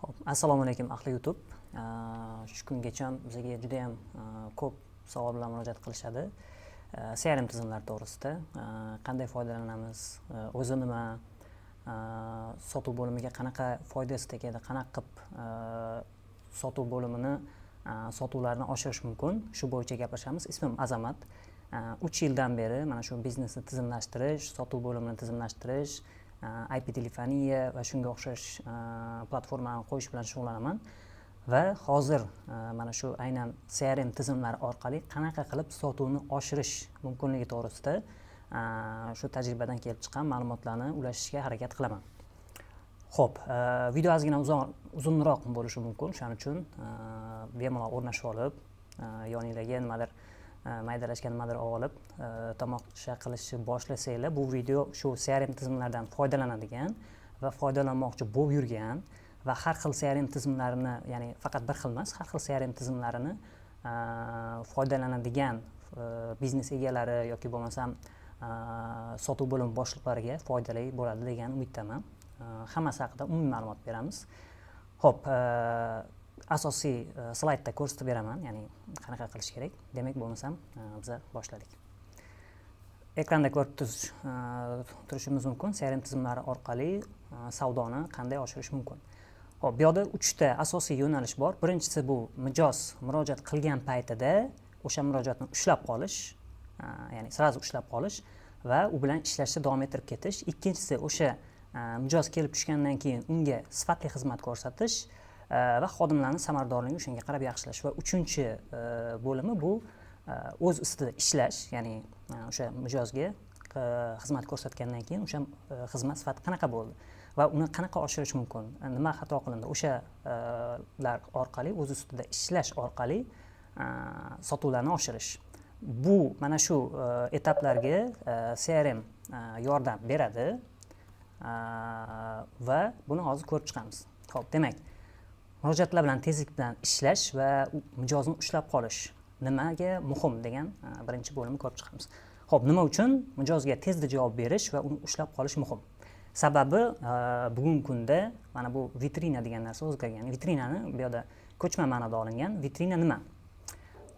Assalomu alaykum ahli YouTube. Shu kungacha bizga juda ham ko'p savol bilan murojaat qilishadi. CRM tizimlari to'g'risida qanday foydalanamiz, o'zi nima, sotuv bo'limiga qanaqa foydasi tegadi, qanaqa qilib sotuv bo'limini sotuvlarni oshirish mumkin. Shu bo'yicha gaplashamiz. Ismim Azamat. 3 yildan beri mana shu biznesni tizimlashtirish, sotuv bo'limini tizimlashtirish, IP telefoniya va shunga o'xshash platformani qo'yish bilan shug'ullanaman va hozir mana shu aynan CRM tizimlari orqali qanaqa qilib sotuvni oshirish mumkinligi to'g'risida shu tajribadan kelib chiqqan ma'lumotlarni ulashishga harakat qilaman. Xo'p, video ozgina uzunroq bo'lishi mumkin, shuning uchun bemalol o'rnashib olib, yoningizga nimadir maydalashgan nimadir olib tomosha qilishni boshlasanglar, bu video shu CRM tizimlaridan foydalanadigan va foydalanmoqchi bo'lib yurgan va har xil CRM tizimlarini, ya'ni faqat bir xil emas, har xil CRM tizimlarini foydalanadigan biznes egalari yoki bo'lmasam sotuv bo'limi boshliqlariga foydali bo'ladi degan umiddaman. Hammasi haqida umumiy ma'lumot beramiz. Xo'p, asosiy slaydda ko'rsatib beraman, ya'ni qanaqa qilish kerak. Demak, bo'lmasam biz boshladik. Ekranda ko'rib turishimiz mumkin. CRM tizimlari orqali savdoni qanday oshirish mumkin. Xo'p, bu yerda 3 ta asosiy yo'nalish bor. Birinchisi bu mijoz murojaat qilgan paytida o'sha murojaatni ushlab qolish, ya'ni sразу ushlab qolish va u bilan ishlashda davom ettirib ketish. Ikkinchisi o'sha mijoz kelib tushgandan keyin unga sifatli xizmat ko'rsatish va xodimlarning samaradorligini o'shanga qarab yaxshilash. Va uchinchi bo'limi bu o'z ustida ishlash, ya'ni o'sha mijozga xizmat ko'rsatgandan keyin o'sha xizmat sifati qanaqa bo'ldi va uni qanaqa oshirish mumkin, nima xato qilindi, o'shalar orqali, o'z ustida ishlash orqali sotuvlarni oshirish. Bu mana shu etaplarga CRM yordam beradi va buni hozir ko'rib chiqamiz. Xo'p, demak, murojaatlar bilan tezlik bilan ishlash va mijozni ushlab qolish nimaga muhim degan birinchi bo'limni ko'rib chiqamiz. Xo'p, nima uchun mijozga tezda javob berish va uni ushlab qolish muhim? Sababi bugungi kunda mana bu vitrina degan narsa o'zgargan. Vitrinani bu yerda ko'chma ma'noda olingan. Vitrina nima?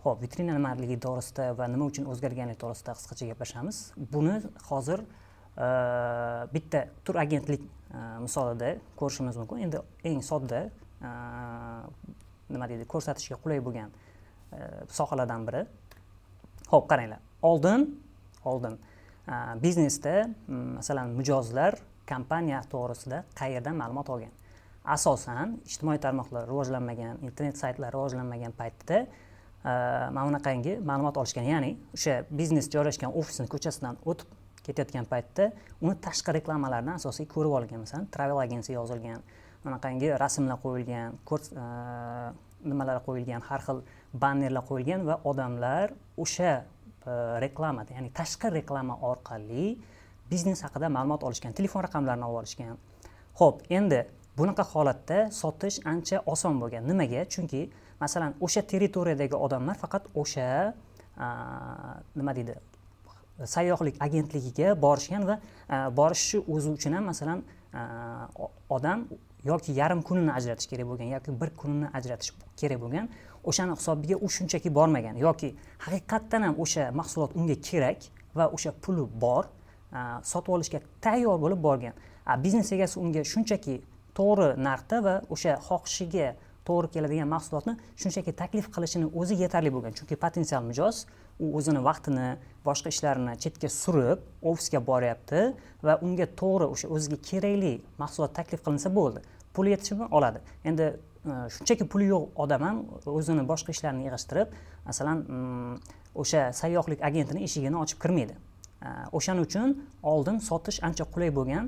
Xo'p, vitrina nimaligi to'g'risida va nima uchun o'zgarganligi to'g'risida qisqacha gaplashamiz. Buni hozir bitta tur agentlik misolida ko'rishimiz mumkin. Endi eng sodda nima deydi, ko'rsatishga qulay bo'lgan sohalardan biri. Xo'p, qaranglar. Oldin biznesda masalan mijozlar kompaniya to'g'risida qayerdan ma'lumot olgan? Asosan ijtimoiy tarmoqlar rivojlanmagan, internet saytlari rivojlanmagan paytda mana bunaqangi ma'lumot olishgan. Ya'ni o'sha biznes joylashgan ofisning ko'chasidan o'tib ketayotgan paytda uni tashqi reklamalardan asosiy ko'rib olgan. Masalan, travel agency yozilgan, bunaqangi rasmlar qo'yilgan, nimalar qo'yilgan, har xil bannerlar qo'yilgan va odamlar o'sha reklama, ya'ni tashqi reklama orqali biznes haqida ma'lumot olishgan, telefon raqamlarini olishgan. Xo'p, endi bunaqa holatda sotish ancha oson bo'lgan. Nimaga? Chunki masalan o'sha territoriyadagi odamlar faqat o'sha nima deydi, sayyohlik agentligiga borishgan va borishi o'zi uchun ham masalan odam yoki yarim kunini ajratish kerak bo'lgan yoki bir kunini ajratish kerak bo'lgan, o'shani hisobiga u shunchaki bormagan yoki haqiqatdan ham o'sha mahsulot unga kerak va o'sha puli bor, sotib olishga tayyor bo'lib borgan. Biznes egasi unga shunchaki to'g'ri narxda va o'sha xohishiga to'g'ri keladigan mahsulotni shunchaki taklif qilishini o'zi yetarli bo'lgan. Chunki potensial mijoz u o'zini vaqtini, boshqa ishlarini chetga surib ofisga boryapti va unga to'g'ri o'sha o'ziga kerakli mahsulot taklif qilinsa bo'ldi. Puli yetishini oladi. Endi shunchaki puli yo'q odam ham o'zini boshqa ishlarini yig'ishtirib, masalan, o'sha sayyohlik agentini eshigini ochib kirmaydi. O'shaning uchun oldin sotish ancha qulay bo'lgan.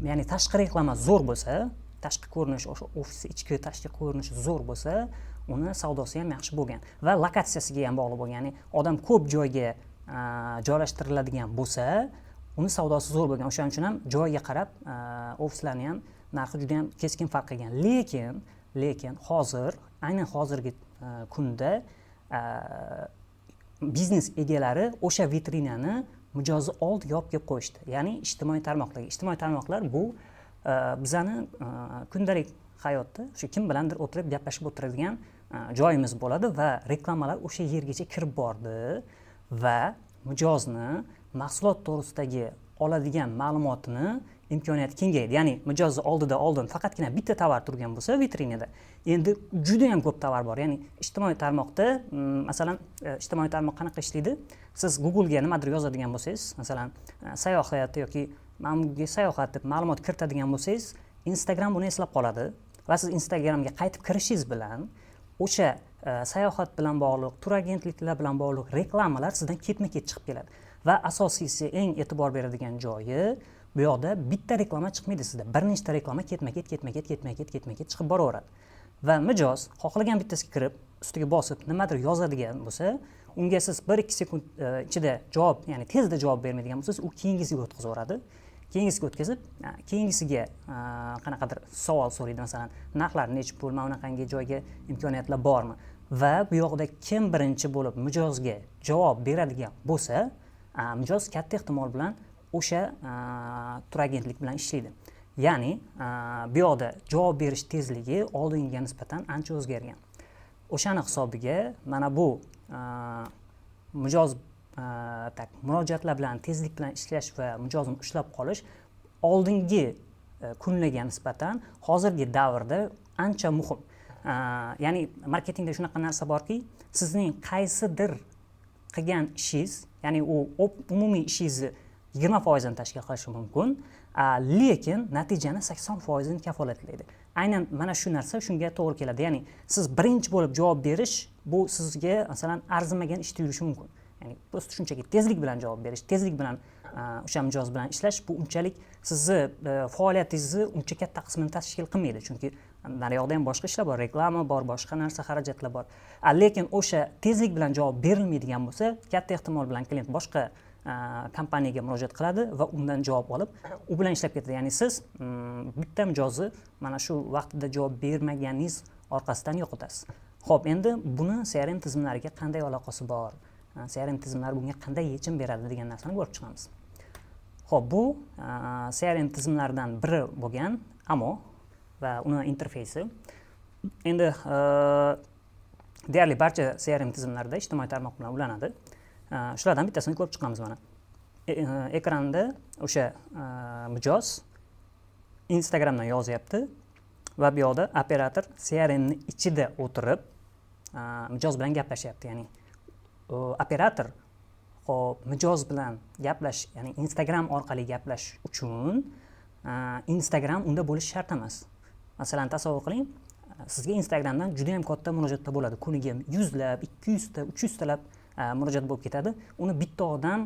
Ya'ni tashqi reklama zo'r bo'lsa, tashqi ko'rinish, o'sha ofisning ichki tashqi ko'rinishi zo'r bo'lsa, uni savdosi ham yaxshi bo'lgan va lokatsiyasiga ham bog'liq bo'lgan. Ya'ni odam ko'p joyga joylashtiriladigan bo'lsa, uni savdosi zo'r bo'lgan. O'shaning uchun ham joyga qarab ofislarning ham narxi juda ham keskin farq qilgan. Lekin hozir, aynan hozirgi kunda biznes egalari o'sha vitrinani mijozni oldiga olib kelib qo'yishdi. Ya'ni ijtimoiy tarmoqlar bu bizani kundalik hayotda o'sha kim bilandir o'tirib gaplashib o'tiradigan joyimiz bo'ladi va reklamalar o'sha yergacha kirib bordi va mijozni mahsulot to'g'risidagi oladigan ma'lumotini imkoniyati kengaydi. Ya'ni mijozni oldin faqatgina bitta tovar turgan bo'lsa vitrinada, endi juda ham ko'p tovar bor. Ya'ni ijtimoiy tarmoqda, masalan, ijtimoiy tarmoq qanaqa ishlaydi? Siz Google'ga nimadir yozadigan bo'lsangiz, masalan, sayohat yoki mana bunga sayohat deb ma'lumot kiritadigan bo'lsangiz, Instagram buni eslab qoladi va siz Instagramga qaytib kirishingiz bilan o'sha sayohat bilan bog'liq, tur agentliklar bilan bog'liq reklamalar sizdan ketma-ket chiqib keladi. Va asosiysi, eng e'tibor beradigan joyi, bu yoqda bitta reklama chiqmaydi sizda. Bir nechta reklama ketma-ket chiqib boraveradi. Va mijoz xohlagan bittasiga kirib, ustiga bosib nimadir yozadigan bo'lsa, unga siz 1-2 sekund ichida javob, ya'ni tezda javob bermaydigan bo'lsangiz, u keyingisiga o'tkazaveradi. Keyingisiga o'tkazib, keyingisiga qanaqadir savol so'raydi, masalan, narxlar necha pul, mana bunaqangi joyga imkoniyatlar bormi? Va bu yoqda kim birinchi bo'lib mijozga javob beradigan bo'lsa, mijoz katta ehtimol bilan o'sha tur agentlik bilan ishlaydi. Ya'ni bu yoqda javob berish tezligi oldingiga nisbatan ancha o'zgargan. O'shani hisobiga mana bu mijoz murojaatlar bilan tezlik bilan ishlash va mijozni ushlab qolish oldingi kunlarga nisbatan hozirgi davrda ancha muhim. Ya'ni marketingda shunaqa narsa borki, sizning qaysidir qilgan ishingiz, ya'ni u umumiy ishingizni 20% ni tashkil qilishi mumkin, lekin natijani 80% ni kafolatlaydi. Aynan mana shu narsa shunga to'g'ri keladi. Ya'ni siz birinchi bo'lib javob berish, bu sizga masalan arzimagan ish tuyulishi mumkin. Ya'ni prosta shunchaki tezlik bilan javob berish, tezlik bilan o'sha mijoz bilan ishlash, bu unchalik sizni faoliyatingizni uncha katta qismini tashkil qilmaydi. Chunki nari yoqda ham boshqa ishlar bor, reklama bor, boshqa narsa, xarajatlar bor. Lekin o'sha tezlik bilan javob berilmaydigan bo'lsa, katta ehtimol bilan klient boshqa kompaniyaga murojaat qiladi va undan javob olib, u bilan ishlab ketadi. Ya'ni siz bitta mijozni mana shu vaqtida javob bermaganingiz orqasidan yo'qotasiz. Xo'p, endi buni CRM tizimlariga qanday aloqasi bor? CRM tizimlari bunga qanday yechim beradi degan narsani ko'rib chiqamiz. Xo'p, bu CRM tizimlaridan biri bo'lgan Amo va uni interfeysi. Endi deyarli barcha CRM tizimlarida ijtimoiy tarmoq bilan ulanadi. Shulardan bittasini ko'rib chiqamiz mana. Ekranda o'sha mijoz Instagramdan yozyapti va bu yoqda operator CRM ni ichida o'tirib mijoz bilan gaplashyapti. Ya'ni operator mijoz bilan gaplash, ya'ni Instagram orqali gaplash uchun Instagram unda bo'lishi shart emas. Masalan, tasavvur qiling, sizga Instagramdan juda ham katta murojaatlar bo'ladi. Kuniga 100 lab, 200 ta, 300 ta lab murojaat bo'lib ketadi. Uni bitta odam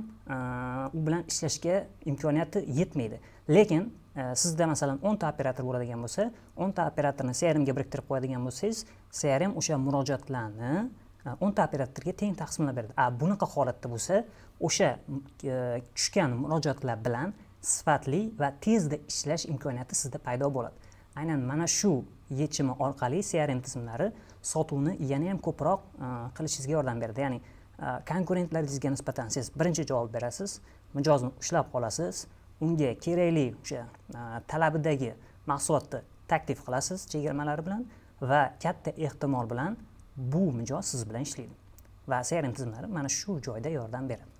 u bilan ishlashga imkoniyati yetmaydi. Lekin sizda masalan 10 ta operator bo'ladigan bo'lsa, 10 ta operatorni CRM ga biriktirib qo'yadigan bo'lsangiz, CRM o'sha murojaatlarni 10 ta operatorga teng taqsimlab beradi. Bunaqa holatda bo'lsa, o'sha tushgan murojaatlar bilan sifatli va tezda ishlash imkoniyati sizda paydo bo'ladi. Aynan mana shu yechimi orqali CRM tizimlari sotuvni yana ham ko'proq qilishingizga yordam beradi. Ya'ni konkurentlaringizga nisbatan siz birinchi javob berasiz, mijozni ushlab qolasiz, unga kerakli o'sha talabidagi mahsulotni taklif qilasiz chegirmalari bilan va katta ehtimol bilan bu mijoz siz bilan ishlaydi. Va CRM tizimlari mana shu joyda yordam beradi.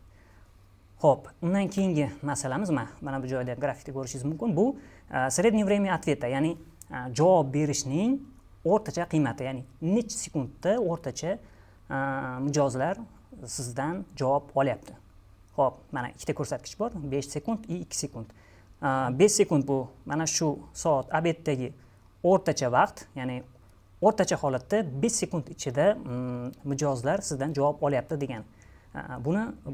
Xo'p, undan keyingi masalamiz mana bu joyda grafikda ko'rishingiz mumkin. Bu среднее время ответа, ya'ni javob berishning o'rtacha qiymati, ya'ni necha sekundda o'rtacha mijozlar sizdan javob olyapti. Xo'p, mana ikkita ko'rsatkich bor, 5 sekund va 2 sekund. 5 sekund bu mana shu soat obeddagi o'rtacha vaqt, ya'ni o'rtacha holatda 5 sekund ichida mijozlar sizdan javob olyapti degan.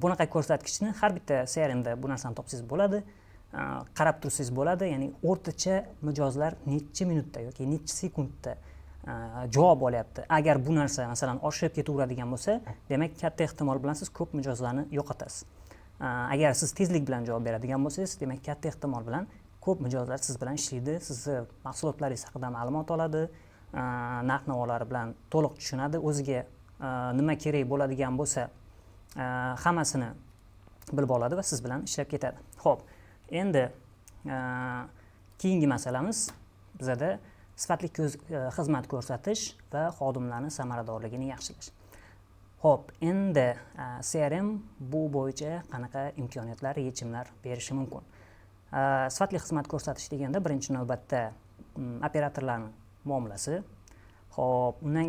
Bunaqa ko'rsatkichni har bitta CRMda bu narsani topsangiz bo'ladi, qarab tursangiz bo'ladi. Ya'ni o'rtacha mijozlar necha minutda yoki necha sekundda javob olyapti. Agar bu narsa masalan oshib ketaveradigan bo'lsa, demak katta ehtimol bilan siz ko'p mijozlarni yo'qotasiz. Agar siz tezlik bilan javob beradigan bo'lsangiz, demak katta ehtimol bilan ko'p mijozlar siz bilan ishlaydi, sizni mahsulotlaringiz haqida ma'lumot oladi, narx-navolari bilan to'liq tushunadi, o'ziga nima kerak bo'ladigan bo'lsa, hammasini bilib oladi va siz bilan ishlab ketadi. Xo'p, endi keyingi masalamiz bizada sifatli xizmat ko'rsatish va xodimlarning samaradorligini yaxshilash. Xo'p, endi CRM bu bo'yicha qanaqa imkoniyatlar, yechimlar berishi mumkin? Sifatli xizmat ko'rsatish deganda birinchi navbatda operatorlarning muomalasi, xo'p, undan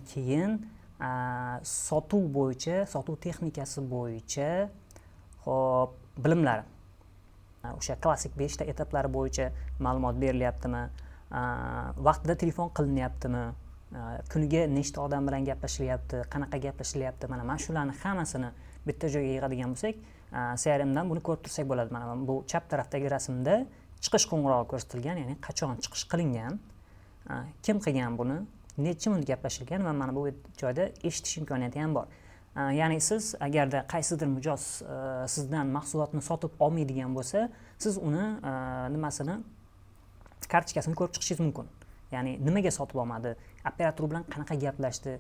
keyin sotuv bo'yicha, sotuv texnikasi bo'yicha, xo'p, bilimlari. O'sha klassik 5 ta etaplari bo'yicha ma'lumot berilyaptimi? Vaqtida telefon qilinyaptimi? Kuniga nechta odam bilan gaplashilyapti? Qanaqa gaplashilyapti? Mana shularning hammasini bitta joyga yig'adigan bo'lsak, CRM dan buni ko'rib tursak bo'ladi. Mana bu chap tarafdagi rasmda chiqish qo'ng'irog'i ko'rsatilgan, ya'ni qachon chiqish qilingan, kim qilgan buni, necha minut gaplashilgan va mana bu joyda eshitish imkoniyati ham bor. Ya'ni siz agarda qaysidir mijoz sizdan mahsulotni sotib olmaydigan bo'lsa, siz uni kartochkasini ko'rib chiqishingiz mumkin. Ya'ni nimaga sotib olmadi, operator bilan qanaqa gaplashdi,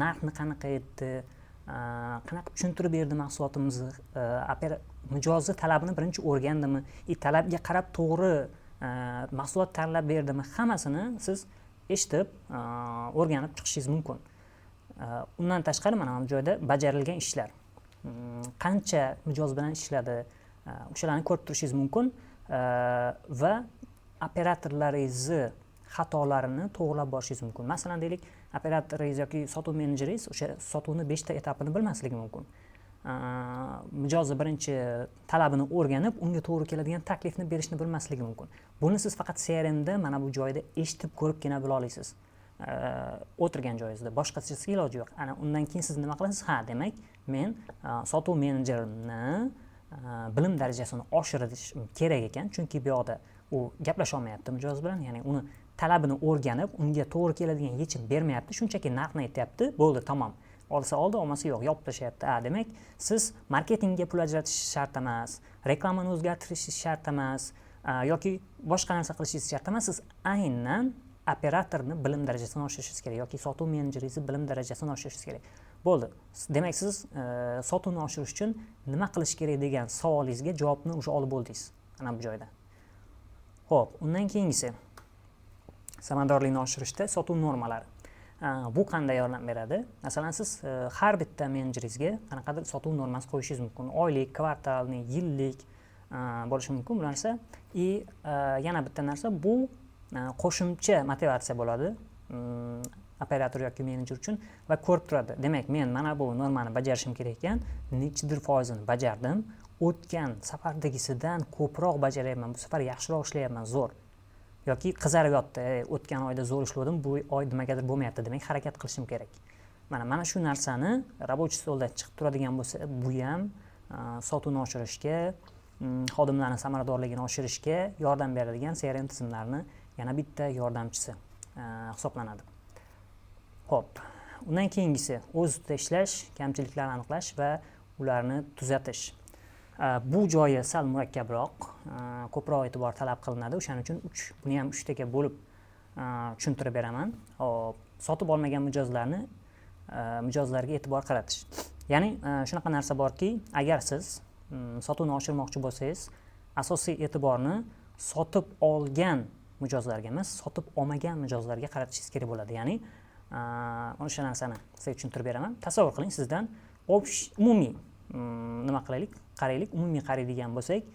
narxni qanaqa aytdi, qanaqa tushuntirib berdi mahsulotimizni, mijozni talabini birinchi o'rgandimi, talabga qarab to'g'ri mahsulot tanlab berdimi, hammasini siz eshitib, o'rganib chiqishingiz mumkin. Undan tashqari mana bu joyda bajarilgan ishlar, qancha mijoz bilan ishladi, o'shalarni ko'rib turishingiz mumkin va operatorlaringizni xatolarini to'g'rilab borishingiz mumkin. Masalan, deylik, operatoringiz yoki sotuv menejeringiz o'sha sotuvni 5 ta etapini bilmasligi mumkin. Mijozni birinchi talabini o'rganib, unga to'g'ri keladigan taklifni berishni bilmasligi mumkin. Buni siz faqat CRM da mana bu joyda eshitib ko'ribgina bila olasiz. O'tirgan joyingizda boshqasiga iloji yo'q. Ana undan keyin siz nima qilasiz? Demak, men sotuv menejerini bilim darajasini oshirish kerak ekan, chunki bu yoqda u gaplasha olmayapti mijoz bilan, ya'ni uni talabini o'rganib, unga to'g'ri keladigan yechim bermayapti, shunchaki narxni aytyapti, bo'ldi, tamom. Olsa oldi, olmasa yo'q, yopib tashlayapti. Demak, siz marketingga pul ajratish shart emas, reklamani o'zgartirish shart emas, yoki boshqa narsa qilishingiz shart emas. Siz aynan operatorni bilim darajasini oshirishingiz kerak yoki sotuv menejeringizni bilim darajasini oshirishingiz kerak. Bo'ldi. Demak, siz sotuvni oshirish uchun nima qilish kerak degan savolingizga javobni o'sha olib bo'ldingiz. Mana bu joyda. Xo'p, undan keyingisi samaradorlikni oshirishda sotuv normalari. Bu qanday yordam beradi? Masalan, siz har bitta menejeringizga qanaqadir sotuv normasi qo'yishingiz mumkin. Oylik, kvartallik, yillik bo'lishi mumkin bu narsa. Yana bitta narsa, bu qo'shimcha motivatsiya bo'ladi operator yoki menejer uchun va ko'rib turadi. Demak, men mana bu normani bajarishim kerak ekan, nechidir foizini bajardim, o'tgan safardagisidan ko'proq bajaryapman, bu safar yaxshiroq ishlayapman, zo'r. Yoki qizarib yotdi, o'tgan oyda zo'r ishladim, bu oy nimagadir bo'lmayapti, demak harakat qilishim kerak. Mana shu narsani rabochiy stolda chiqib turadigan bo'lsa, bu ham sotuvni oshirishga, xodimlarning samaradorligini oshirishga yordam beradigan CRM tizimlarini yana bitta yordamchisi hisoblanadi. Xo'p, undan keyingisi o'z ustida ishlash, kamchiliklarni aniqlash va ularni tuzatish. Bu joyi sal murakkabroq, ko'proq e'tibor talab qilinadi. O'shaning uchun buni ham 3 taga bo'lib tushuntirib beraman. Hop, sotib olmagan mijozlarga e'tibor qaratish. Ya'ni shunaqa narsa borki, agar siz sotuvni oshirmoqchi bo'lsangiz, asosiy e'tiborni sotib olgan mijozlarga emas, sotib olmagan mijozlarga qaratishingiz kerak bo'ladi. Ya'ni o'sha narsani sizga tushuntirib beraman. Tasavvur qiling, sizdan umumiy nima qilaylik? Qaraylik, umumiy qaraydigan bo'lsak,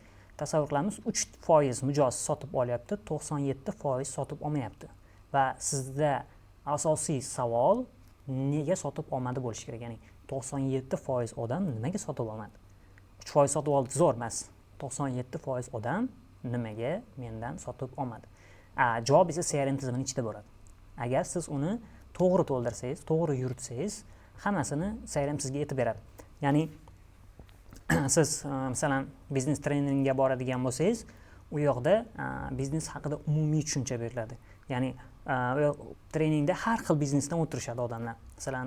tasavvur qilamiz, 3% mijoz sotib olyapti, 97% sotib olmayapti. Va sizda asosiy savol nega sotib olmadi bo'lishi kerak. Ya'ni 97% odam nimaga sotib olmadi? 3% sotib oldi, zo'r emas. 97% odam nimaga mendan sotib olmadi? Javob esa CRM tizimining ichida bo'ladi. Agar siz uni to'g'ri to'ldirsangiz, to'g'ri yuritsangiz, hammasini CRM sizga aytib beradi. Ya'ni siz masalan biznes treningga boradigan bo'lsangiz, u yoqda biznes haqida umumiy tushuncha beriladi. Ya'ni treningda har xil biznesdan o'tirishadi odamlar. Masalan,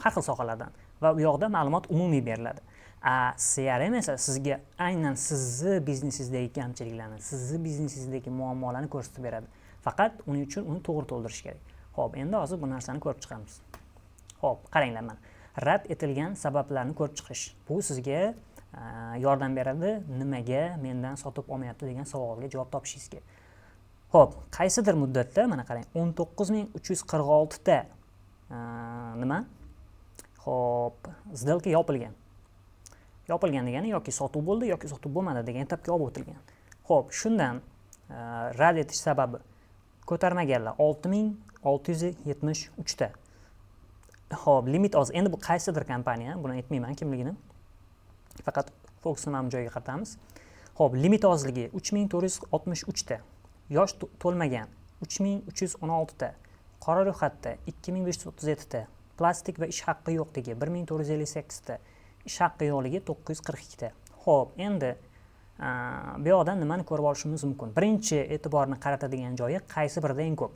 har xil sohalardan va u yoqda ma'lumot umumiy beriladi. CRM esa sizga aynan sizni biznesingizdagi kamchiliklarni, sizni biznesingizdagi muammolarni ko'rsatib beradi. Faqat uning uchun uni to'g'ri to'ldirish kerak. Xo'p, endi hozir bu narsani ko'rib chiqamiz. Xo'p, qaranglar mana. Rad etilgan sabablarni ko'rib chiqish. Bu sizga yordam beradi, nimaga mendan sotib olmayapti degan savolga javob topishingizga. Xo'p, qaysidir muddatda mana qarang 19346 ta nima? Xo'p, сделка yopilgan. Yopilgan degani yoki sotuv bo'ldi yoki sotuv bo'lmadi degan etapga olib o'tilgan. Xo'p, shundan rad etish sababi ko'tarmaganlar 6673 ta. Xo'p, limit oz. Endi bu qaysidir kompaniya, buni aytmayman kimligini. Faqat fokusni mana bu joyga qaratamiz. Xo'p, limit ozligi 3463 ta. Yosh to'lmagan 3316 ta. Qora ro'yxatda 2537 ta. Plastik va ish haqqi yo'qligi 1458 ta. Ish haqqi yo'qligi 942 ta. Xo'p, endi bu yoqdan nimani ko'rib olishimiz mumkin? Birinchi e'tiborni qaratadigan joyi qaysi birida eng ko'p?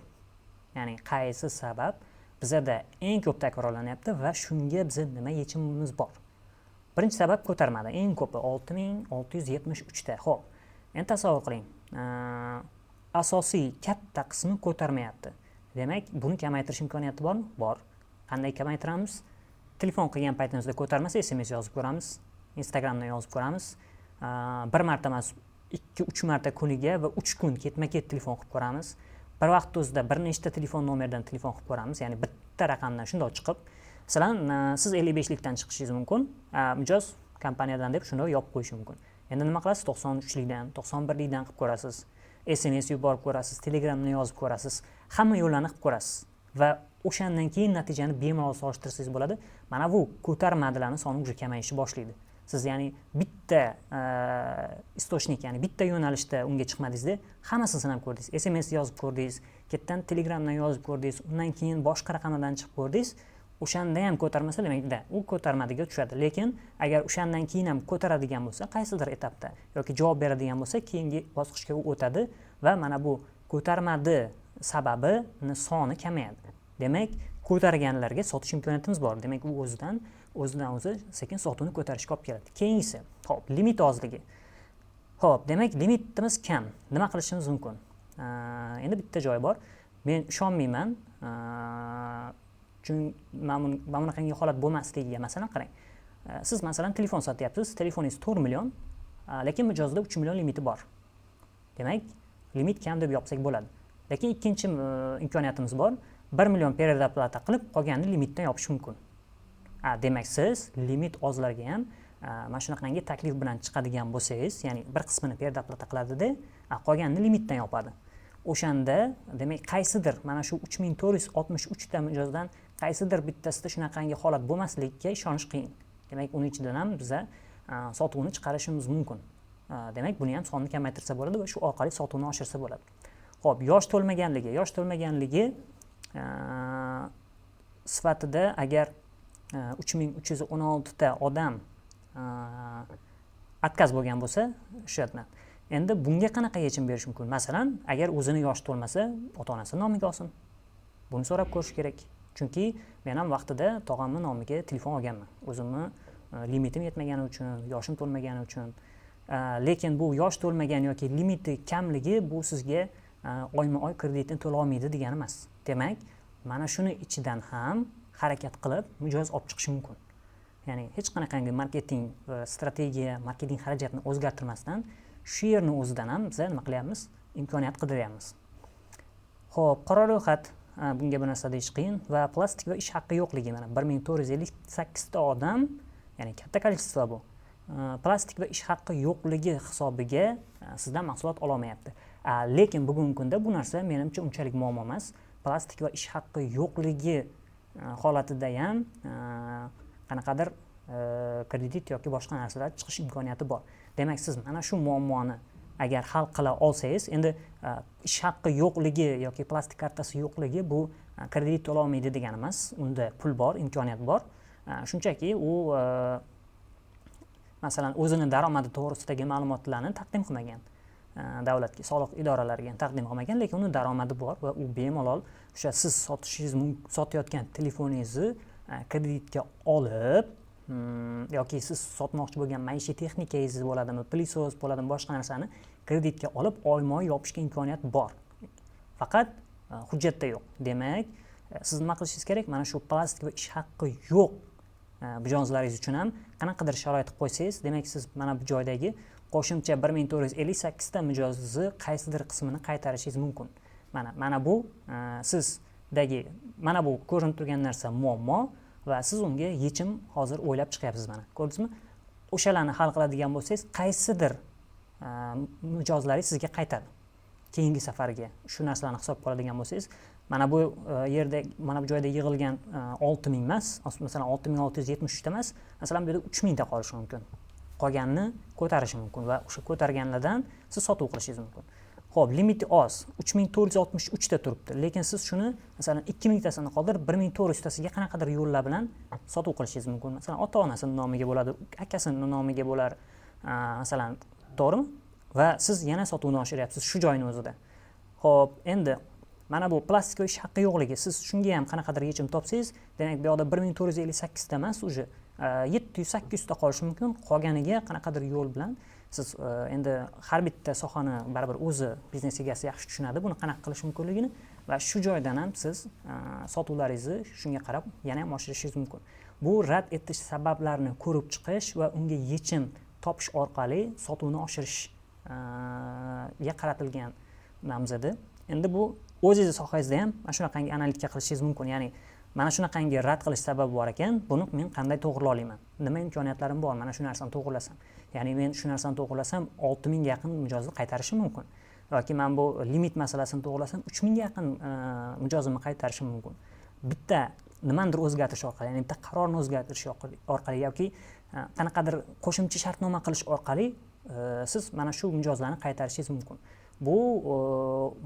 Ya'ni qaysi sabab bizda eng ko'p takrorlanyapti va shunga biz nima yechimimiz bor? Birinchi sabab ko'tarmada eng ko'pi 6673 ta. Xo'p, endi tasavvur qiling. Asosiy katta qismi ko'tarmayapti. Demak, buni kamaytirish imkoniyati bormi? Bor. Qanday kamaytiramiz? Telefon qilgan paytimizda ko'tarmasa SMS yozib ko'ramiz, Instagramdan yozib ko'ramiz. Bir marta emas, 2-3 marta kuniga va 3 kun ketma-ket telefon qilib ko'ramiz. Bir vaqt o'zida bir nechta telefon nomerdan telefon qilib ko'ramiz, ya'ni bitta raqamdan shunday chiqib, masalan, siz 55 likdan chiqishingiz mumkin, mijoz kompaniyadan deb shunday yopib qo'yish mumkin. Endi nima qilasiz? 93 likdan, 91 likdan qilib ko'rasiz. SMS yuborib ko'rasiz, Telegramdan yozib ko'rasiz, hamma yo'llarni qilib ko'rasiz va o'shandan keyin natijani bemalol solishtirsangiz bo'ladi. Mana bu ko'tarmadilarning soni уже kamayishni boshlaydi. Siz ya'ni bitta istochnik, ya'ni bitta yo'nalishda unga chiqmadingizda, hammasini sinab ko'rdingiz. SMS yozib ko'rdingiz, ketdan Telegramdan yozib ko'rdingiz, undan keyin boshqa raqamdan chiqib ko'rdingiz. O'shanda ham ko'tarmasa, demakda u ko'tarmadiga tushadi. Lekin agar o'shandan keyin ham ko'taradigan bo'lsa, qaysidir etapda yoki javob beradigan bo'lsa, keyingi bosqichga u o'tadi va mana bu ko'tarmadi sababini soni kamayadi. Demak, ko'targanlarga sotish imkoniyatimiz bor. Demak, u o'zidan o'zi sekin sotuvni ko'tarishga olib keladi. Keyingisi, xo'p, limit ozligi. Xo'p, demak, limitimiz kam. Nima qilishimiz mumkin? Endi bitta joy bor. Men ishonmayman. Chunki mana bunaqangi holat bo'lmasligiga masalan qarang. Siz masalan telefon sotyapsiz, telefoningiz 4 million, lekin mijozda 3 million limiti bor. Demak, limit kam deb yopsak bo'ladi. Lekin ikkinchi imkoniyatimiz bor. 1 million predoplata qilib, qolganini limitdan yopish mumkin. Demak, siz limit ozlarga ham mana shunaqangi taklif bilan chiqadigan bo'lsangiz, ya'ni bir qismini predoplata qiladi-da, qolganini limitdan yopadi. O'shanda, demak, qaysidir mana shu 3463 ta mijozdan qaysidir bittasida shunaqangi holat bo'lmasligiga ishonish qiyin. Demak, uning ichidan ham biz sotuvni chiqarishimiz mumkin. Demak, buni ham sonini kamaytirsa bo'ladi va shu orqali sotuvni oshirsa bo'ladi. Xo'p, yosh to'lmaganligi sifatida agar 3316 ta odam отказ bo'lgan bo'lsa, shu yerdan. Endi bunga qanaqa yechim berish mumkin? Masalan, agar o'zini yoshi to'lmasa, ota-onasi nomiga olsin. Buni so'rab ko'rish kerak. Chunki men ham vaqtida tog'amning nomiga telefon olganman. O'zimni limitim yetmagani uchun, yoshim to'lmagani uchun. Lekin bu yosh to'lmagan yoki limiti kamligi bu sizga oyma-oy kreditni to'la olmaydi degani emas. Demak, mana shuni ichidan ham harakat qilib mijoz olib chiqish mumkin. Ya'ni hech qanaqangi marketing strategiya, marketing xarajatini o'zgartirmasdan shu yerni o'zidan ham biz nima qilyapmiz? Imkoniyat qidiryapmiz. Xo'p, qora ro'yxat bunga bir narsa deyish qiyin va plastik va ish haqqi yo'qligi mana 1458 ta odam, ya'ni katta kolичество bu. Plastik va ish haqqi yo'qligi hisobiga sizdan mahsulot ola olmayapti. Lekin bugungi kunda bu narsa menimcha unchalik muammo emas. Plastik va ish haqqi yo'qligi holatida ham qanaqadir kredit yoki boshqa narsalar chiqish imkoniyati bor. Demak, siz mana shu muammoni agar hal qila olsangiz, endi ish haqqi yo'qligi yoki plastik kartasi yo'qligi bu kredit to'la olmaydi degani emas. Unda pul bor, imkoniyat bor. Shunchaki u masalan o'zini daromadi to'g'risidagi ma'lumotlarni taqdim qilmagan. Davlatga, soliq idoralariga taqdim qilmagan, lekin uni daromadi bor va u bemalol o'sha siz sotayotgan telefoningizni kreditga olib yoki siz sotmoqchi bo'lgan maishiy texnikangiz bo'ladimi, pilisos bo'ladimi, boshqa narsani kreditga olib oyma-oy yopishga imkoniyat bor. Faqat hujjatda yo'q. Demak, siz nima qilishingiz kerak? Mana shu plastik va ish haqqi yo'q mijozlaringiz uchun ham qanaqadir sharoit qilib qo'ysangiz, demak siz mana bu joydagi qo'shimcha 1458 ta mijozni qaysidir qismini qaytarishingiz mumkin. Mana bu sizdagi mana bu ko'rinib turgan narsa muammo va siz unga yechim hozir o'ylab chiqyapsiz mana. Ko'rdingizmi? O'shalarni hal qiladigan bo'lsangiz, qaysidir mijozlaringiz sizga qaytadi. Keyingi safarga shu narsalarni hisobga oladigan bo'lsangiz, mana bu yerda mana bu joyda yig'ilgan 6000 emas, masalan 6673 ta emas, masalan bu yerda 3000 ta qolishi mumkin. Qolganini ko'tarishi mumkin va o'sha ko'targanlardan siz sotuv qilishingiz mumkin. Xo'p, limiti oz, 3463 ta turibdi, lekin siz shuni masalan 2000 tasini qoldirib 1400 tasiga qanaqadir yo'llar bilan sotuv qilishingiz mumkin. Masalan, ota-onasining nomiga bo'ladi, akasining nomiga bo'lar, masalan, to'g'rimi? Va siz yana sotuvni oshiryapsiz shu joyning o'zida. Xo'p, endi mana bu plastik ish haqqi yo'qligi, siz shunga ham qanaqadir yechim topsangiz, demak bu yoqda 1458 ta emas, uje 700-800 ta qolishi mumkin. Qolganiga qanaqadir yo'l bilan siz endi har bitta sohani baribir o'zi biznes egasi yaxshi tushunadi buni qanaqa qilish mumkinligini va shu joydan ham siz sotuvlaringizni shunga qarab yana ham oshirishingiz mumkin. Bu rad etish sabablarini ko'rib chiqish va unga yechim topish orqali sotuvni oshirish ga qaratilgan namzada. Endi bu o'zingiz sohangizda ham mana shunaqangi analitika qilishingiz mumkin. Ya'ni mana shunaqangi rad qilish sababi bor ekan, buni men qanday to'g'rilay olaman? Nima imkoniyatlarim bor? Mana shu narsani to'g'rilasam. Ya'ni men shu narsani to'g'rilasam 6000 ga yaqin mijozni qaytarishim mumkin. Yoki men bu limit masalasini to'g'rilasam 3000 ga yaqin mijozimni qaytarishim mumkin. Bitta nimanidir o'zgartirish orqali, ya'ni bitta qarorni o'zgartirish orqali yoki qanaqadir qo'shimcha shartnoma qilish orqali siz mana shu mijozlarni qaytarishingiz mumkin. Bu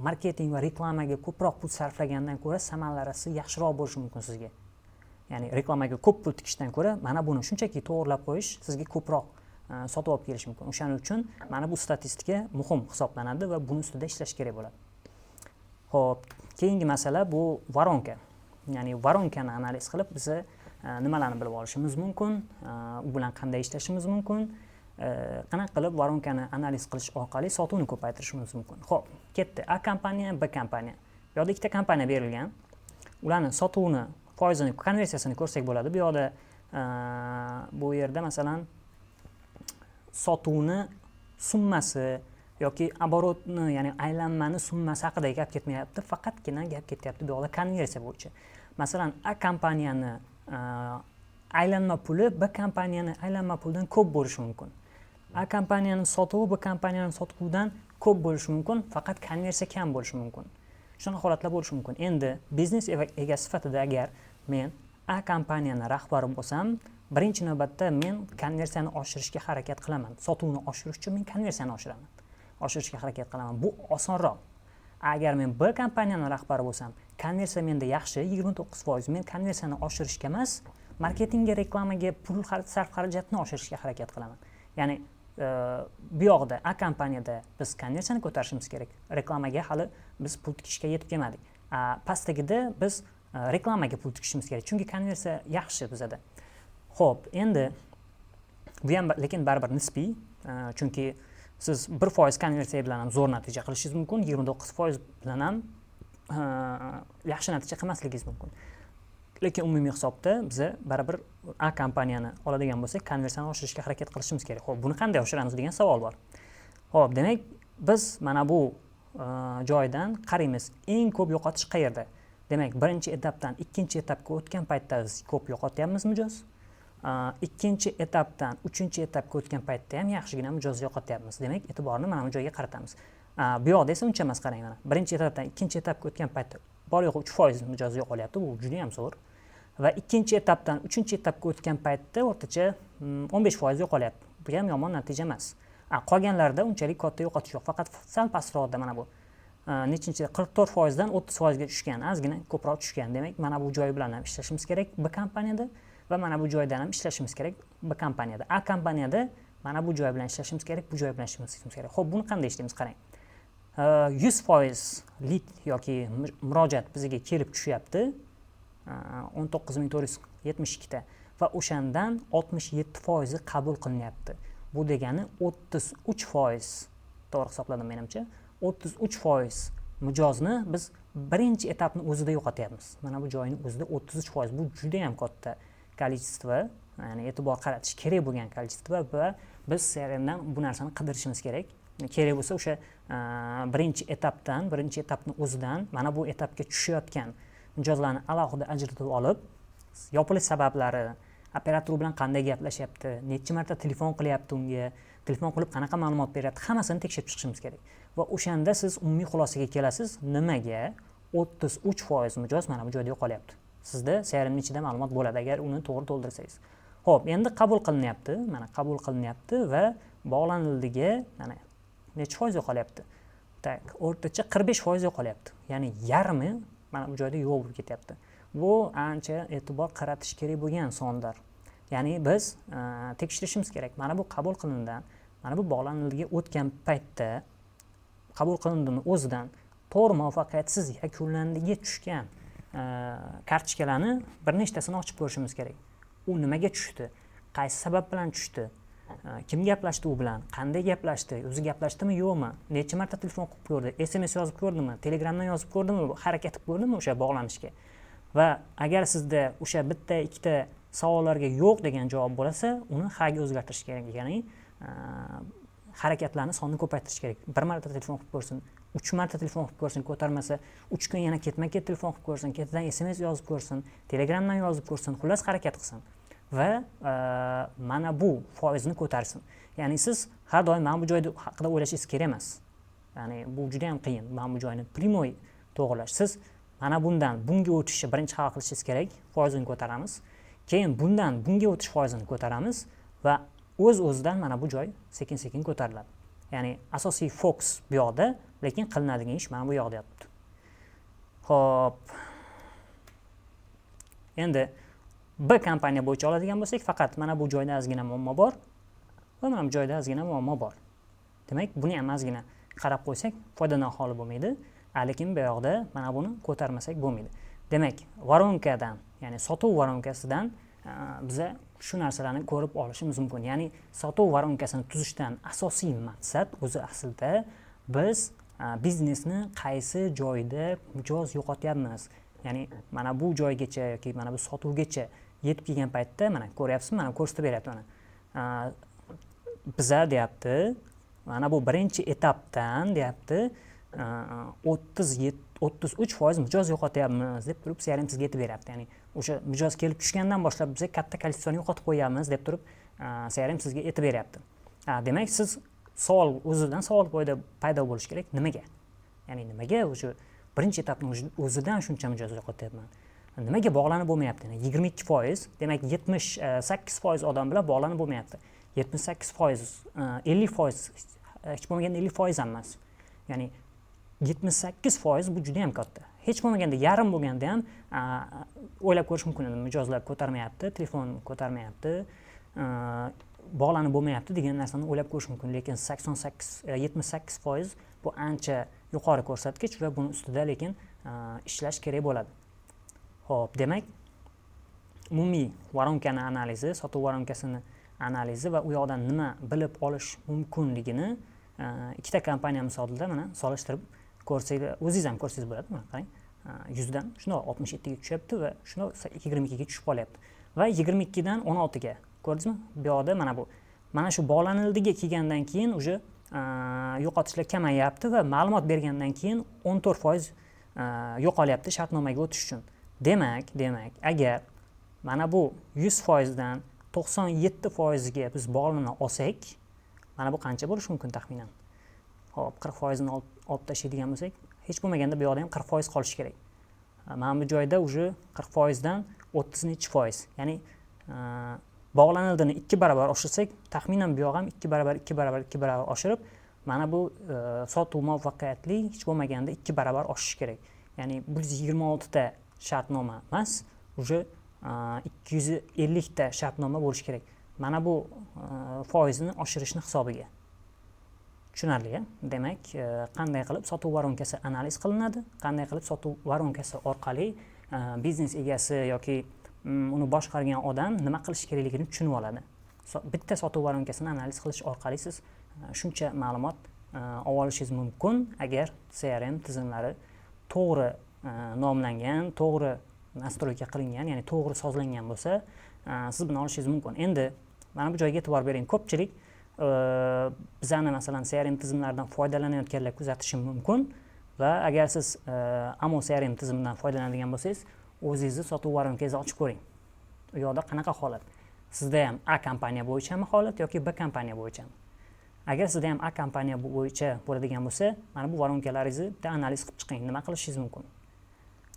marketing va reklamaga ko'proq pul sarflagandan ko'ra samarasi yaxshiroq bo'lishi mumkin sizga. Ya'ni reklamaga ko'p pul tikishdan ko'ra mana buni shunchaki to'g'rilab qo'yish sizga ko'proq sotib olib kelish mumkin. O'shaning uchun mana bu statistika muhim hisoblanadi va buni ustida ishlash kerak bo'ladi. Xo'p, keyingi masala bu voronka. Ya'ni voronkani analiz qilib biz nimalarni bilib olishimiz mumkin, u bilan qanday ishlashimiz mumkin, qanaqa qilib voronkani analiz qilish orqali sotuvni ko'paytirishimiz mumkin. Xo'p, ketdi. A kompaniya, B kompaniya. Bu yoqda ikkita kompaniya berilgan. Ularning sotuvini, foizini, konversiyasini ko'rsak bo'ladi. Bu yoqda bu yerda masalan sotuvni summasi yoki оборотni, ya'ni aylanmani summasi haqida gap ketmayapti, faqatgina gap ketyapti bu yoqda konversiya bo'yicha. Masalan, A kompaniyani aylanma puli B kompaniyani aylanma pulidan ko'p bo'lishi mumkin. A kompaniyaning sotuvi B kompaniyaning sotuvidan ko'p bo'lishi mumkin, faqat konversiya kam bo'lishi mumkin. Shunaqa holatlar bo'lishi mumkin. Endi biznes egasi sifatida agar men A kompaniyaning rahbari bo'lsam, birinchi navbatda men konversiyani oshirishga harakat qilaman. Sotuvni oshirish uchun men konversiyani oshirishga harakat qilaman. Bu osonroq. Agar men B kompaniyaning rahbari bo'lsam, konversiya menda yaxshi, 29%, men konversiyani oshirishga emas, marketingga, reklamaga pul sarf xarajatini oshirishga harakat qilaman. Ya'ni bu yoqda A kompaniyada biz konversiyani ko'tarishimiz kerak. Reklamaga hali biz pul tikishga yetib kelmadik. Pastagida biz reklamaga pul tikishimiz kerak. Chunki konversiya yaxshi bizada. Xo'p, endi bu ham lekin baribir nisbiy, chunki siz 1% konversiya bilan ham zo'r natija qilishingiz mumkin, 29% bilan ham yaxshi natija qilmasligingiz mumkin. Lekin umumiy hisobda biz baribir A kompaniyani oladigan bo'lsak, konversiyani oshirishga harakat qilishimiz kerak. Xo'p, buni qanday oshiramiz degan savol bor. Xo'p, demak, biz mana bu joydan qaraymiz. Eng ko'p yo'qotish qayerda? Demak, birinchi etapdan ikkinchi etapga o'tgan paytda biz ko'p yo'qotyapmiz mijoz. Ikkinchi etapdan uchinchi etapga o'tgan paytda ham yaxshigina mijoz yo'qotyapmiz. Demak, e'tiborni mana bu joyga qaratamiz. Bu yoqda esa uncha emas, qarang mana. Birinchi etapdan ikkinchi etapga o'tgan paytda bor yo'q 3% mijoz yo'qolyapti. Bu juda ham zo'r. Va ikkinchi etapdan uchinchi etapga o'tgan paytda o'rtacha 15% yo'qolyapti. Bu ham yomon natija emas. Qolganlarda unchalik katta yo'qotish yo'q, faqat sal pastroqda mana bu. Nechinchi 44% dan 30% ga tushgan, ozgina ko'proq tushgan. Demak, mana bu joy bilan ham ishlashimiz kerak B kompaniyada va mana bu joydan ham ishlashimiz kerak B kompaniyada. A kompaniyada mana bu joy bilan ishlashimiz kerak, bu joy bilan ishlashimiz kerak. Xo'p, buni qanday ishlaymiz qarang. 100% lead yoki murojaat bizga kelib tushyapti. 19472 ta va o'shandan 67% qabul qilinyapti. Bu degani 33%, to'g'ri hisobladim menimcha. 33% mijozni biz birinchi etapni o'zida yo'qotyapmiz. Mana bu joyning o'zida 33%. Bu juda ham katta kolичество, ya'ni e'tibor qaratish kerak bo'lgan kolичество va biz CRMdan bu narsani qidirishimiz kerak. Kerak bo'lsa o'sha birinchi etapni o'zidan mana bu etapga tushayotgan mijozlarni alohida ajratib olib, yopilish sabablari, operator bilan qanday gaplashyapti, necha marta telefon qilyapti unga, telefon qilib qanaqa ma'lumot beryapti, hammasini tekshirib chiqishimiz kerak. Va o'shanda siz umumiy xulosaga kelasiz, nimaga 33% mijoz mana bu joyda yo'qolyapti. Sizda CRM ichida ma'lumot bo'ladi agar uni to'g'ri to'ldirsangiz. Xo'p, endi qabul qilinyapti. Mana qabul qilinyapti va bog'lanildiga mana necha foiz yo'qolyapti? Tak, o'rtacha 45% yo'qolyapti. Ya'ni yarmi mana bu joyda yo'q bo'lib ketyapti. Bu ancha e'tibor qaratish kerak bo'lgan sonlar. Ya'ni biz tekshirishimiz kerak. Mana bu qabul qilingan, mana bu bog'lanildiga o'tgan paytda qabul qilindimi o'zidan to'g'ri muvaffaqiyatsiz yakunlandiga tushgan kartochkalarni bir nechtasini ochib ko'rishimiz kerak. U nimaga tushdi? Qaysi sabab bilan tushdi? Kim gaplashdi u bilan? Qanday gaplashdi? O'zi gaplashdimi, yo'qmi? Necha marta telefon qilib ko'rdi? SMS yozib ko'rdimi? Telegramdan yozib ko'rdimi? Harakat qilib ko'rdimi o'sha bog'lanishga? Va agar sizda o'sha bitta, ikkita savollarga yo'q degan javob bo'lsa, uni haga o'zgartirish kerak. Ya'ni harakatlarni sonini ko'paytirish kerak. Bir marta telefon qilib ko'rsin, 3 marta telefon qilib ko'rsin, ko'tarmasa, 3 kun yana ketma-ket telefon qilib ko'rsin, ketidan SMS yozib ko'rsin, Telegramdan yozib ko'rsin, xullas harakat qilsin. Va mana bu foizni ko'tarsin. Ya'ni siz har doim mana bu joyda haqida o'ylashingiz kerak emas. Ya'ni bu juda ham qiyin. Mana bu joyni primoy to'g'rilash. Siz mana bundan bunga o'tishni birinchi hal qilishingiz kerak. Foizini ko'taramiz. Keyin bundan bunga o'tish foizini ko'taramiz va o'z-o'zidan mana bu joy sekin-sekin ko'tariladi. Ya'ni asosiy fokus bu yoqda, lekin qilinadigan ish mana bu yoqda yotibdi. Xo'p. Endi B kompaniya bo'yicha oladigan bo'lsak, faqat mana bu joyda ozgina muammo bor va mana bu joyda ozgina muammo bor. Demak, buni ham ozgina qarab qo'ysak, foydadan xoli bo'lmaydi. Lekin bu yoqda mana buni ko'tarmasak bo'lmaydi. Demak, voronkadan, ya'ni sotuv voronkasidan biza shu narsalarni ko'rib olishimiz mumkin. Ya'ni sotuv voronkasini tuzishdan asosiy maqsad o'zi aslida biz biznesni qaysi joyda mijoz yo'qotyapmiz. Ya'ni mana bu joygacha yoki mana bu sotuvgacha yetib kelgan paytda mana ko'ryapsizmi, mana ko'rsatib beryapti mana. Biza deyapti, mana bu birinchi etapdan deyapti 33% mijoz yo'qotyapmiz deb turib CRM sizga aytib beryapti. Ya'ni o'sha mijoz kelib tushgandan boshlab biz katta kolleksiyani yo'qotib qo'yamiz deb turib CRM sizga aytib beryapti. Demak, siz o'zidan savol paydo bo'lish kerak. Nimaga? Ya'ni nimaga o'sha birinchi etapning o'zidan shuncha mijoz yo'qotyapman? Nimaga bog'lanib bo'lmayapti? 22%, demak 78% odam bilan bog'lanib bo'lmayapti. 78%, 50%, hech bo'lmaganda 50% ham emas. Ya'ni 78% bu juda ham katta. Hech bo'lmaganda yarim bo'lganda ham o'ylab ko'rish mumkin edi. Mijozlar ko'tarmayapti, telefon ko'tarmayapti, bog'lanib bo'lmayapti degan narsani o'ylab ko'rish mumkin. Lekin 78% bu ancha yuqori ko'rsatkich va buni ustida lekin ishlash kerak bo'ladi. Xo'p, demak, umumiy voronkani analizi, sotuv voronkasini analizi va u yoqdan nima bilib olish mumkinligini ikkita kompaniya misolida mana solishtirib ko'rsanglar, o'zingiz ham ko'rsangiz bo'ladi. Mana qarang, 100 dan shundoq 67 ga tushyapti va shundoq 22 ga tushib qolyapti. Va 22 dan 16 ga. Ko'rdingizmi? Bu yoqda mana bu. Mana shu bog'lanildiga kelgandan keyin uje yo'qotishlar kamayyapti va ma'lumot bergandan keyin 14% yo'qolyapti shartnomaga o'tish uchun. Demak, agar mana bu 100% dan 97% ga biz bog'lana olsak, mana bu qancha bo'lishi mumkin taxminan? Xo'p, 40% ni olib tashlaydigan bo'lsak, hech bo'lmaganda bu yoqda ham 40% qolishi kerak. Mana bu joyda uje 40% dan 30%, ya'ni bog'lanildini 2 barobar oshirsak, taxminan bu yoq ham 2 barobar oshirib, mana bu sotuv muvaffaqiyatli hech bo'lmaganda 2 barobar oshishi kerak. Ya'ni 126 ta shartnoma emas, uje 250 ta shartnoma bo'lishi kerak. Mana bu foizni oshirishni hisobiga. Tushunarli-a? Demak, qanday qilib sotuv voronkasi analiz qilinadi, qanday qilib sotuv voronkasi orqali biznes egasi yoki uni boshqargan odam nima qilish kerakligini tushunib oladi. Bitta sotuv voronkasini analiz qilish orqali siz shuncha ma'lumot olishingiz mumkin agar CRM tizimlari to'g'ri nomlangan, to'g'ri nastroyga qilingan, ya'ni to'g'ri sozlangan bo'lsa, siz buni olishingiz mumkin. Endi mana bu joyga e'tibor bering. Ko'pchilik bizani masalan CRM tizimlaridan foydalanayotganlar kuzatishi mumkin va agar siz AMO CRM tizimidan foydalanadigan bo'lsangiz, o'zingizni sotuv voronkangizni ochib ko'ring. U yoqda qanaqa holat? Sizda ham A kompaniya bo'yichami holat yoki B kompaniya bo'yichami? Agar sizda ham A kompaniya bo'yicha bo'ladigan bo'lsa, mana bu voronkalaringizni analiz qilib chiqing. Nima qilishingiz mumkin?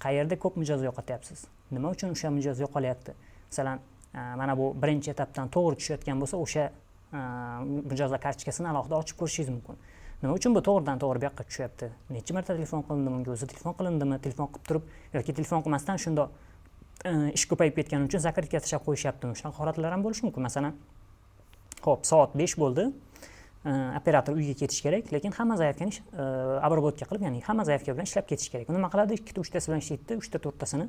Qayerda ko'p mijoz yo'qotyapsiz? Nima uchun o'sha mijoz yo'qolyapti? Masalan, mana bu birinchi etapdan to'g'ri tushayotgan bo'lsa, o'sha mijozlar kartochkasini alohida ochib ko'rishingiz mumkin. Nima uchun bu to'g'ridan to'g'ri bu yoqqa tushyapti? Necha marta telefon qilindi bunga? O'zi telefon qilindimi? Telefon qilib turib yoki telefon qilmasdan shundoq ish ko'payib ketgani uchun zakritka tashlab qo'yishyaptimi? Shunaqa holatlar ham bo'lishi mumkin. Masalan, xo'p, soat 5 bo'ldi. Operator uyga ketish kerak, lekin hamma zaявkani обработка qilib, ya'ni hamma zaявka bilan ishlab ketish kerak. Uni nima qiladi? 2-3tasi bilan ishlaydi, 3-4tasini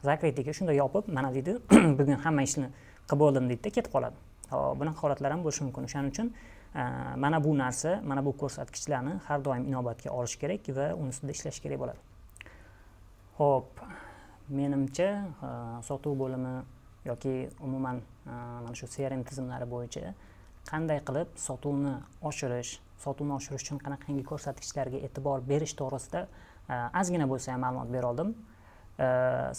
zakritiga shunday yopib, mana deydi, bugun hamma ishni qilib bo'ldim deydi, ketib qoladi. Bunaqa holatlar ham bo'lishi mumkin. O'shaning uchun mana bu narsa, mana bu ko'rsatkichlarni har doim inobatga olish kerak va uni ustida ishlash kerak bo'ladi. Xo'p, menimcha sotuv bo'limi yoki umuman mana shu CRM tizimlari bo'yicha qanday qilib sotuvni oshirish uchun qanaqangi ko'rsatkichlarga e'tibor berish to'g'risida ozgina bo'lsa ham ma'lumot bera oldim.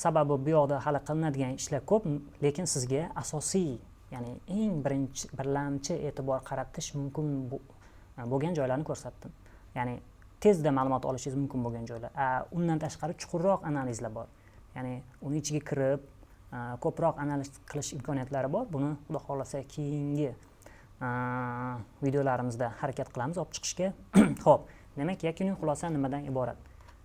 Sababi bu yoqda hali qilinadigan ishlar ko'p, lekin sizga asosiy, ya'ni eng birlamchi e'tibor qaratish mumkin bo'lgan joylarni ko'rsatdim. Ya'ni tezda ma'lumot olishingiz mumkin bo'lgan joylar. Undan tashqari chuqurroq analizlar bor. Ya'ni uni ichiga kirib ko'proq analiz qilish imkoniyatlari bor. Buni xudo xolasa keyingi videolarimizda harakat qilamiz olib chiqishga. Xo'p, demak yakuniy xulosa nimadan iborat?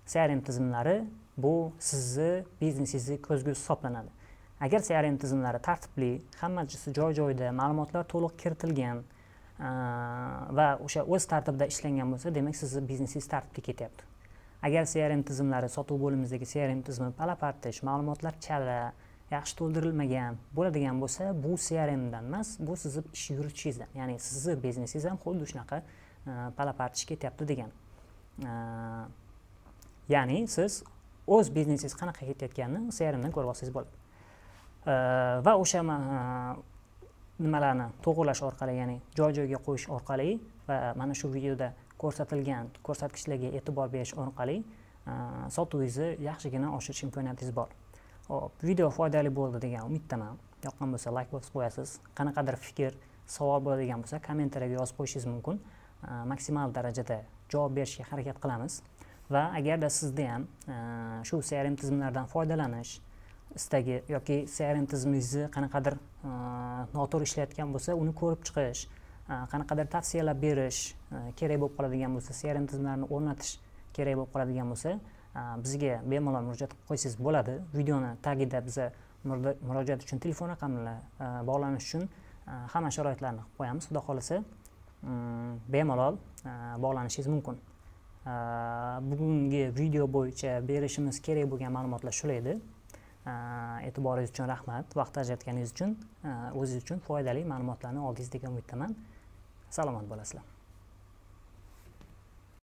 CRM tizimlari bu sizni biznesingizni ko'zgu hisoblanadi. Agar CRM tizimlari tartibli, hammasi joy-joyida, ma'lumotlar to'liq kiritilgan va o'sha o'z tartibida ishlangan bo'lsa, demak sizni biznesingiz tartibli ketyapti. Agar CRM tizimlari, sotuv bo'limizdagi CRM tizimi pala-partish, ma'lumotlar chala, yaxshi to'ldirilmagan bo'ladigan bo'lsa, bu CRMdan emas, bu sizni ish yuritishingizdan, ya'ni sizni biznesingiz ham xuddi shunaqa pala-partish ketyapti degan. Ya'ni siz o'z biznesingiz qanaqa ketayotganini CRMdan ko'rib olsangiz bo'ladi. Va o'sha nimalarni to'g'irlash orqali, ya'ni joy-joyga qo'yish orqali va mana shu videoda ko'rsatilgan ko'rsatkichlarga e'tibor berish orqali sotuvingizni yaxshigina oshirish imkoniyatingiz bor. Hop, video foydali bo'ldi degan umiddaman. Yoqqan bo'lsa like bosib qo'yasiz. Qanaqadir fikr, savol bo'ladigan bo'lsa kommentariyaga yozib qo'yishingiz mumkin. Maksimal darajada javob berishga harakat qilamiz. Va agarda sizda ham shu CRM tizimlaridan foydalanish istagi yoki CRM tizimingizni qanaqadir noto'g'ri ishlayotgan bo'lsa, uni ko'rib chiqish, qanaqadir tavsiyalar berish kerak bo'lib qoladigan bo'lsa, CRM tizimlarini o'rnatish kerak bo'lib qoladigan bo'lsa, bizga bemalol murojaat qilib qo'ysangiz bo'ladi. Videoni tagida biza murojaat uchun telefon raqamlar bog'lanish uchun hamma sharoitlarni qilib qo'yamiz. Xudo xolasa bemalol bog'lanishingiz mumkin. Bugungi video bo'yicha berishimiz kerak bo'lgan ma'lumotlar shular edi. E'tiboringiz uchun rahmat. Vaqt ajratganingiz uchun, o'zingiz uchun foydali ma'lumotlarni oldingiz degan umiddaman. Salomat bo'lasizlar.